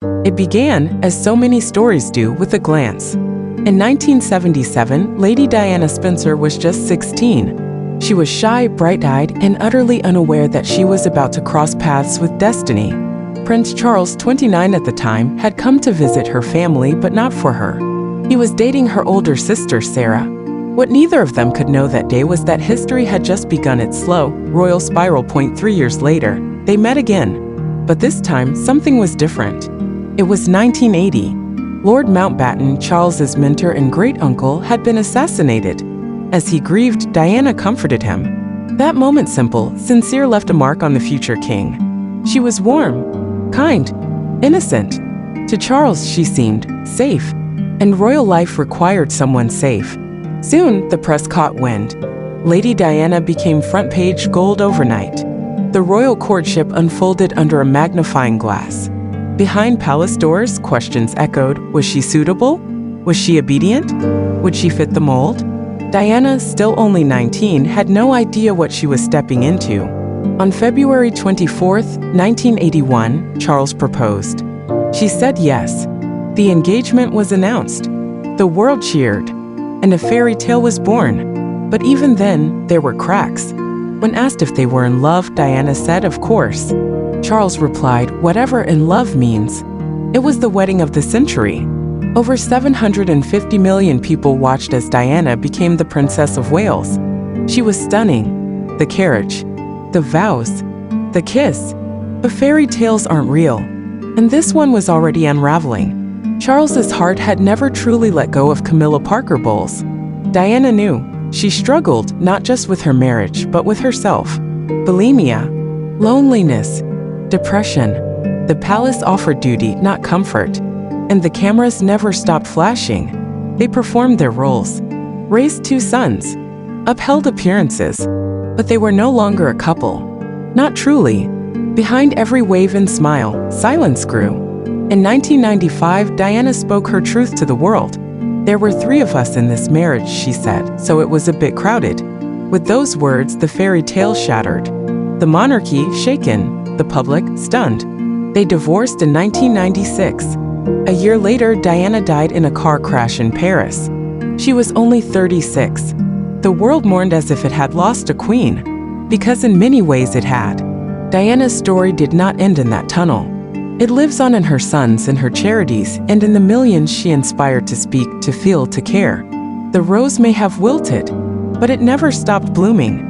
It began, as so many stories do, with a glance. In 1977, Lady Diana Spencer was just 16. She was shy, bright-eyed, and utterly unaware that she was about to cross paths with destiny. Prince Charles, 29 at the time, had come to visit her family, but not for her. He was dating her older sister, Sarah. What neither of them could know that day was that history had just begun its slow, royal spiral. 3 years later, they met again. But this time, something was different. It was 1980. Lord Mountbatten, Charles's mentor and great-uncle, had been assassinated. As he grieved, Diana comforted him. That moment, simple, sincere, left a mark on the future king. She was warm, kind, innocent. To Charles, she seemed safe, and royal life required someone safe. Soon, the press caught wind. Lady Diana became front-page gold overnight. The royal courtship unfolded under a magnifying glass. Behind palace doors, questions echoed. Was she suitable? Was she obedient? Would she fit the mold? Diana, still only 19, had no idea what she was stepping into. On February 24, 1981, Charles proposed. She said yes. The engagement was announced. The world cheered, and a fairy tale was born. But even then, there were cracks. When asked if they were in love, Diana said, "Of course." Charles replied, "Whatever in love means." It was the wedding of the century. Over 750 million people watched as Diana became the Princess of Wales. She was stunning. The carriage, the vows, the kiss. But fairy tales aren't real. And this one was already unraveling. Charles's heart had never truly let go of Camilla Parker Bowles. Diana knew. She struggled not just with her marriage, but with herself. Bulimia, loneliness, depression. The palace offered duty, not comfort. And the cameras never stopped flashing. They performed their roles, raised 2 sons, upheld appearances. But they were no longer a couple. Not truly. Behind every wave and smile, silence grew. In 1995, Diana spoke her truth to the world. "There were 3 of us in this marriage," she said, "so it was a bit crowded." With those words, the fairy tale shattered. The monarchy shaken, the public stunned. They divorced in 1996. A year later, Diana died in a car crash in Paris. She was only 36. The world mourned as if it had lost a queen, because in many ways it had. Diana's story did not end in that tunnel. It lives on in her sons and her charities, and in the millions she inspired to speak, to feel, to care. The rose may have wilted, but it never stopped blooming.